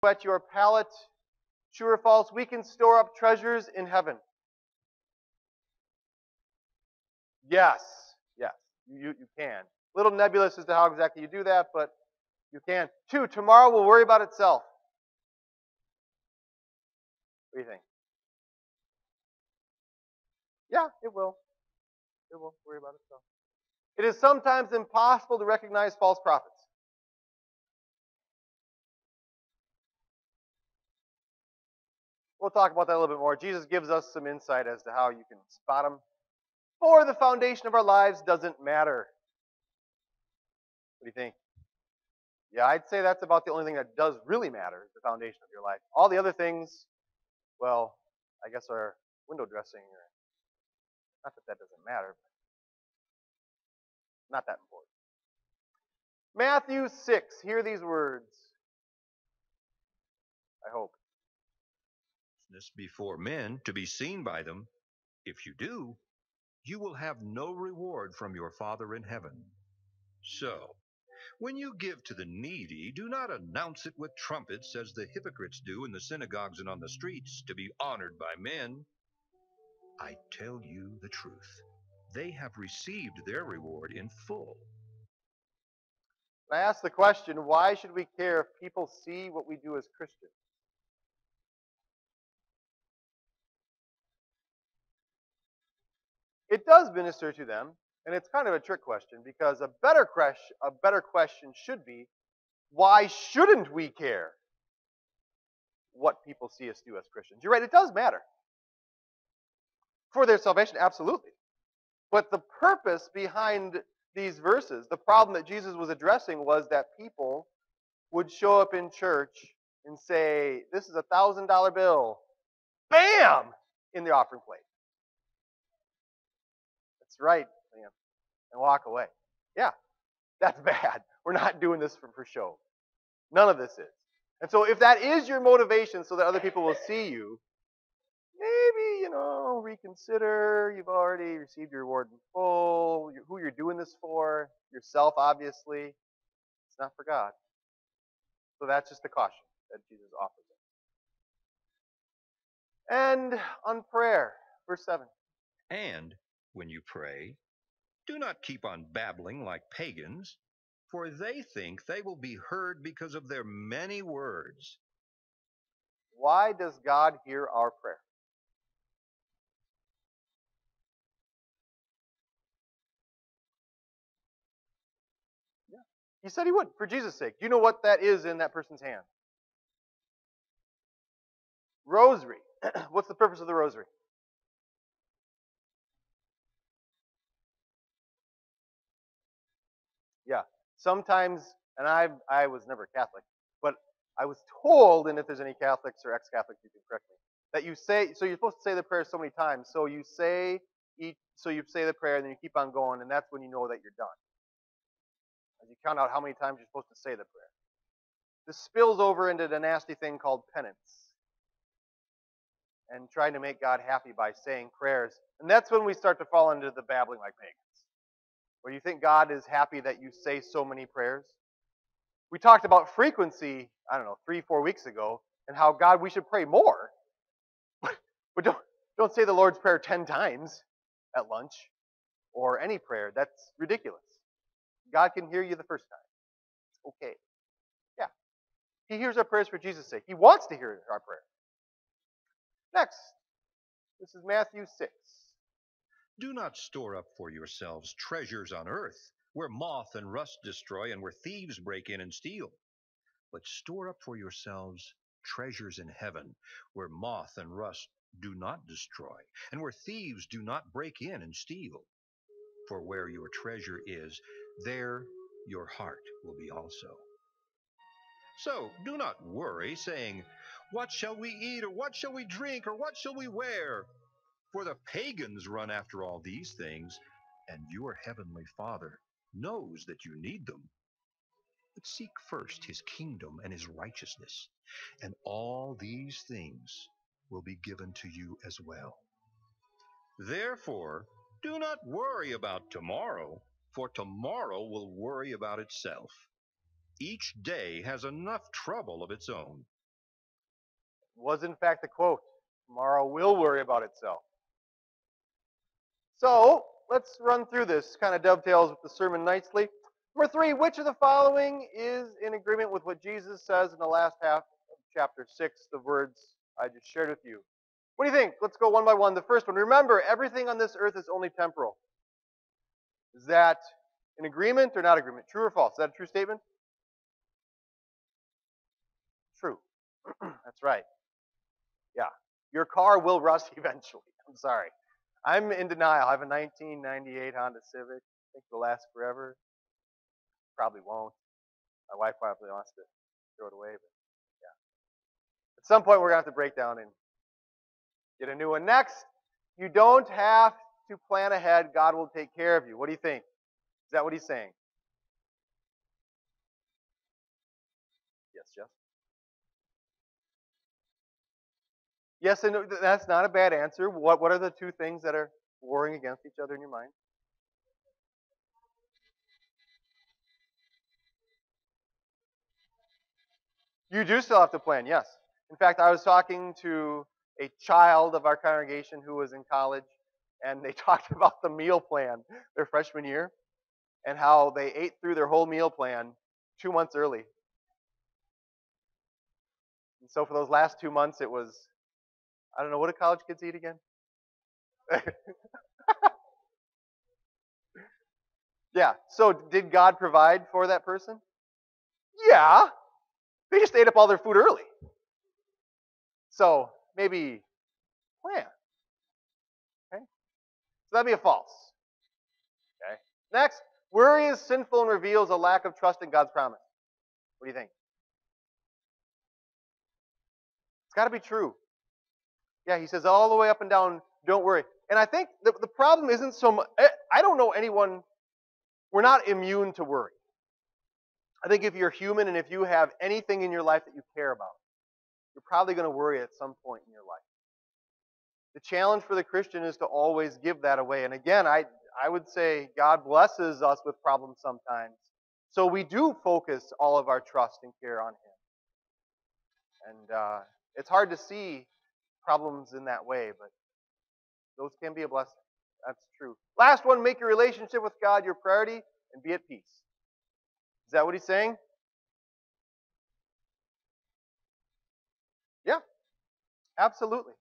Whet your palate. True or false, we can store up treasures in heaven. Yes, yes, you can. A little nebulous as to how exactly you do that, but you can. 2, tomorrow will worry about itself. What do you think? Yeah, it will. It will worry about itself. It is sometimes impossible to recognize false prophets. We'll talk about that a little bit more. Jesus gives us some insight as to how you can spot them. For the foundation of our lives doesn't matter. What do you think? Yeah, I'd say that's about the only thing that does really matter, is the foundation of your life. All the other things, well, I guess are window dressing. Or not that that doesn't matter, but not that important. Matthew 6. Hear these words. I hope. Before men to be seen by them. If you do, you will have no reward from your Father in heaven. So, when you give to the needy, do not announce it with trumpets as the hypocrites do in the synagogues and on the streets to be honored by men. I tell you the truth. They have received their reward in full. I ask the question, why should we care if people see what we do as Christians? It does minister to them, and it's kind of a trick question because a better question should be, why shouldn't we care what people see us do as Christians? You're right, it does matter. For their salvation, absolutely. But the purpose behind these verses, the problem that Jesus was addressing was that people would show up in church and say, this is a $1,000 bill. Bam! In the offering plate. That's right, Liam. And walk away. Yeah, that's bad. We're not doing this for show. None of this is. And so if that is your motivation so that other people will see you, maybe, reconsider. You've already received your reward in full. Who you're doing this for, yourself, obviously. It's not for God. So that's just the caution that Jesus offers us. And on prayer, verse 7. And when you pray, do not keep on babbling like pagans, for they think they will be heard because of their many words. Why does God hear our prayer? Yeah. He said he would, for Jesus' sake. Do you know what that is in that person's hand? Rosary. What's the purpose of the rosary? Yeah. Sometimes, and I was never Catholic, but I was told, and if there's any Catholics or ex-Catholics, you can correct me, that you say, so you're supposed to say the prayer so many times, so you say the prayer, and then you keep on going, and that's when you know that you're done. As you count out how many times you're supposed to say the prayer. This spills over into the nasty thing called penance, and trying to make God happy by saying prayers. And that's when we start to fall into the babbling like pagans. Where you think God is happy that you say so many prayers. We talked about frequency, 3-4 weeks ago, and how God, we should pray more. But don't say the Lord's Prayer 10 times at lunch or any prayer. That's ridiculous. God can hear you the first time. It's okay. Yeah. He hears our prayers for Jesus' sake. He wants to hear our prayer. Next, this is Matthew 6. Do not store up for yourselves treasures on earth, where moth and rust destroy and where thieves break in and steal. But store up for yourselves treasures in heaven, where moth and rust do not destroy, and where thieves do not break in and steal. For where your treasure is, there your heart will be also. So do not worry, saying, what shall we eat, or what shall we drink, or what shall we wear? For the pagans run after all these things, and your heavenly Father knows that you need them. But seek first his kingdom and his righteousness, and all these things will be given to you as well. Therefore, do not worry about tomorrow, for tomorrow will worry about itself. Each day has enough trouble of its own. Was in fact the quote. Tomorrow will worry about itself. So let's run through this. Kind of dovetails with the sermon nicely. Number 3, which of the following is in agreement with what Jesus says in the last half of chapter 6, the words I just shared with you? What do you think? Let's go one by one. The first one. Remember, everything on this earth is only temporal. Is that in agreement or not agreement? True or false? Is that a true statement? True. That's right. Yeah. Your car will rust eventually. I'm sorry. I'm in denial. I have a 1998 Honda Civic. I think it'll last forever. Probably won't. My wife probably wants to throw it away, but yeah. At some point, we're going to have to break down and get a new one. Next, you don't have to plan ahead. God will take care of you. What do you think? Is that what he's saying? Yes, Jeff? Yes, and that's not a bad answer. What are the two things that are warring against each other in your mind? You do still have to plan, yes. In fact, I was talking to a child of our congregation who was in college, and they talked about the meal plan their freshman year and how they ate through their whole meal plan 2 months early. And so for those last 2 months, it was, I don't know, what do college kids eat again? Yeah, so did God provide for that person? Yeah, they just ate up all their food early. So maybe plan. Okay? So that'd be a false. Okay. Next, worry is sinful and reveals a lack of trust in God's promise. What do you think? It's got to be true. Yeah, he says all the way up and down, don't worry. And I think the problem isn't so much, I don't know anyone, we're not immune to worry. I think if you're human and if you have anything in your life that you care about, you're probably going to worry at some point in your life. The challenge for the Christian is to always give that away. And again, I would say God blesses us with problems sometimes. So we do focus all of our trust and care on Him. And it's hard to see problems in that way, but those can be a blessing. That's true. Last one, make your relationship with God your priority and be at peace. Is that what he's saying? Yeah, absolutely.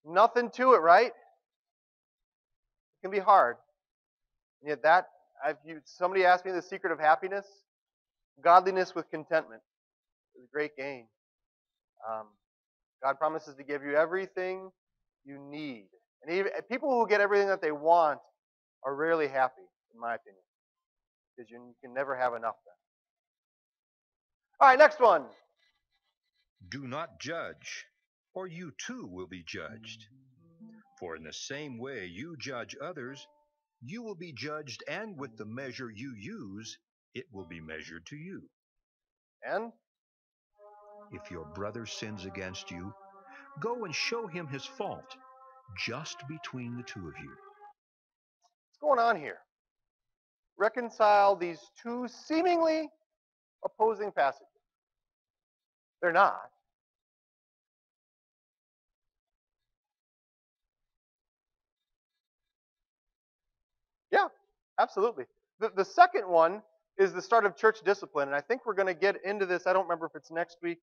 Nothing to it, right? It can be hard. And yet somebody asked me the secret of happiness. Godliness with contentment is a great gain. God promises to give you everything you need. And even people who get everything that they want are rarely happy, in my opinion. Because you can never have enough then. All right, next one. Do not judge, or you too will be judged. For in the same way you judge others, you will be judged, and with the measure you use, it will be measured to you. And If your brother sins against you, go and show him his fault, just between the two of you. what's going on here? Reconcile these two seemingly opposing passages. They're not. Yeah, absolutely. The second one is the start of church discipline, and I think we're going to get into this. I don't remember if it's next week.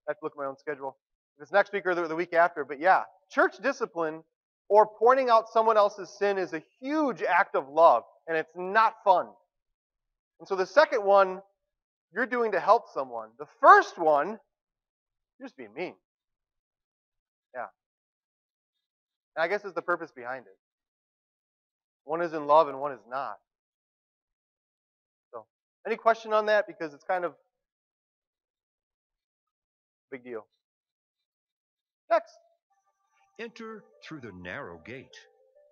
I have to look at my own schedule. If it's next week or the week after, but yeah, church discipline or pointing out someone else's sin is a huge act of love, and it's not fun. And so the second one, you're doing to help someone. The first one, you're just being mean. Yeah. And I guess is the purpose behind it. One is in love and one is not. So, any question on that? Because it's kind of a big deal. Next. Enter through the narrow gate,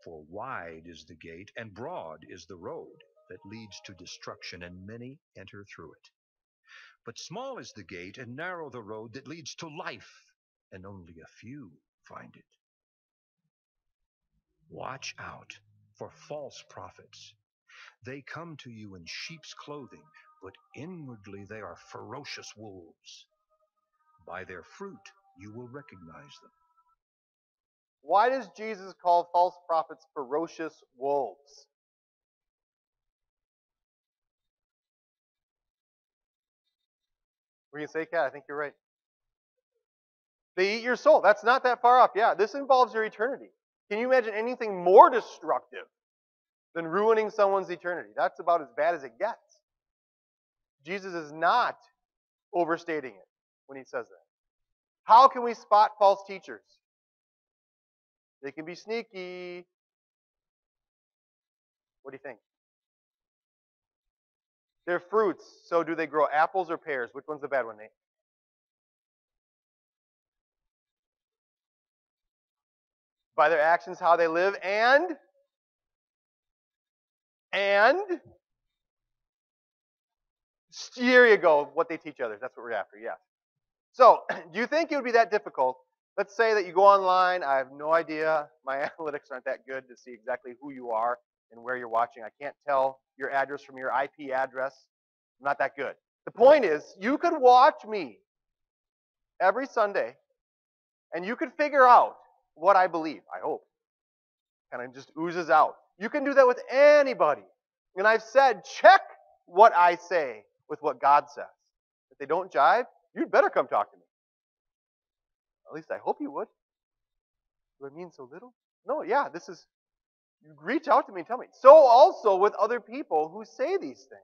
for wide is the gate, and broad is the road that leads to destruction, and many enter through it. But small is the gate, and narrow the road that leads to life, and only a few find it. Watch out for false prophets. They come to you in sheep's clothing, but inwardly they are ferocious wolves. By their fruit you will recognize them. Why does Jesus call false prophets ferocious wolves? What are you going to say, Kat? I think you're right. They eat your soul. That's not that far off. Yeah, this involves your eternity. Can you imagine anything more destructive than ruining someone's eternity? That's about as bad as it gets. Jesus is not overstating it when he says that. How can we spot false teachers? They can be sneaky. What do you think? They're fruits. So do they grow apples or pears? Which one's the bad one, Nate? By their actions, how they live, and here you go, what they teach others. That's what we're after, yes. So, do you think it would be that difficult? Let's say that you go online. I have no idea. My analytics aren't that good to see exactly who you are and where you're watching. I can't tell your address from your IP address. I'm not that good. The point is, you could watch me every Sunday, and you could figure out what I believe, I hope. Kind of just oozes out. You can do that with anybody. And I've said, check what I say with what God says. If they don't jive, you'd better come talk to me. At least I hope you would. Do I mean so little? No, yeah, this is, you reach out to me and tell me. So also with other people who say these things.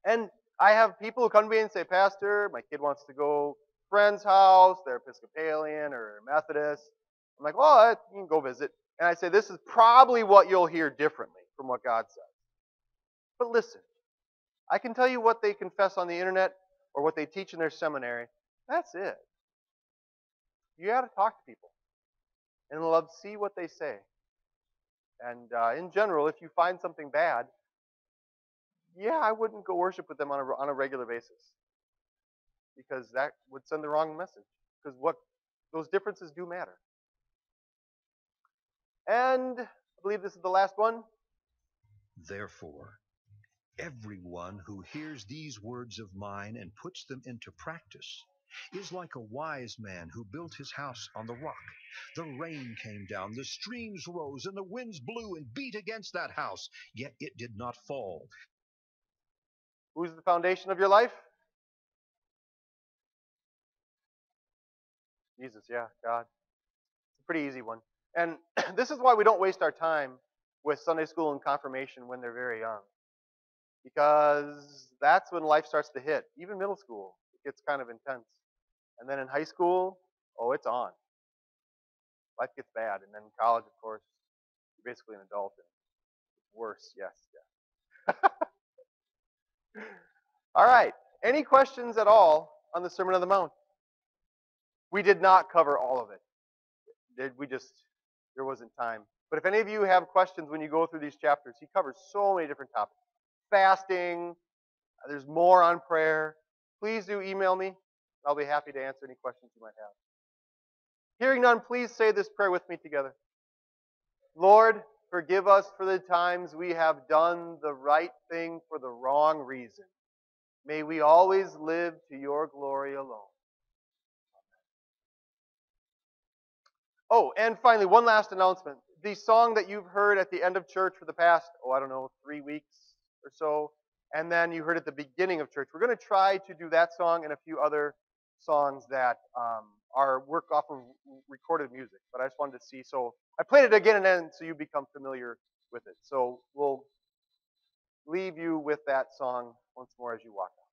And I have people who come to me and say, Pastor, my kid wants to go to a friend's house, they're Episcopalian or Methodist. I'm like, well, you can go visit. And I say, this is probably what you'll hear differently from what God says. But listen, I can tell you what they confess on the internet or what they teach in their seminary. That's it. You got to talk to people and love see what they say. And in general, if you find something bad, yeah, I wouldn't go worship with them on a regular basis because that would send the wrong message. Because what those differences do matter. And I believe this is the last one. Therefore, everyone who hears these words of mine and puts them into practice is like a wise man who built his house on the rock. The rain came down, the streams rose, and the winds blew and beat against that house, yet it did not fall. Who's the foundation of your life? Jesus, yeah, God. It's a pretty easy one. And this is why we don't waste our time with Sunday school and confirmation when they're very young. Because that's when life starts to hit. Even middle school, it gets kind of intense. And then in high school, oh, it's on. Life gets bad. And then in college, of course, you're basically an adult. And it's worse, yes. All right. Any questions at all on the Sermon on the Mount? We did not cover all of it. There wasn't time. But if any of you have questions when you go through these chapters, he covers so many different topics. Fasting, there's more on prayer. Please do email me. I'll be happy to answer any questions you might have. Hearing none, please say this prayer with me together. Lord, forgive us for the times we have done the right thing for the wrong reason. May we always live to your glory alone. Oh, and finally, one last announcement. The song that you've heard at the end of church for the past, 3 weeks or so, and then you heard at the beginning of church, we're going to try to do that song and a few other songs that are work off of recorded music. But I just wanted to see, so I played it again and then so you become familiar with it. So we'll leave you with that song once more as you walk out.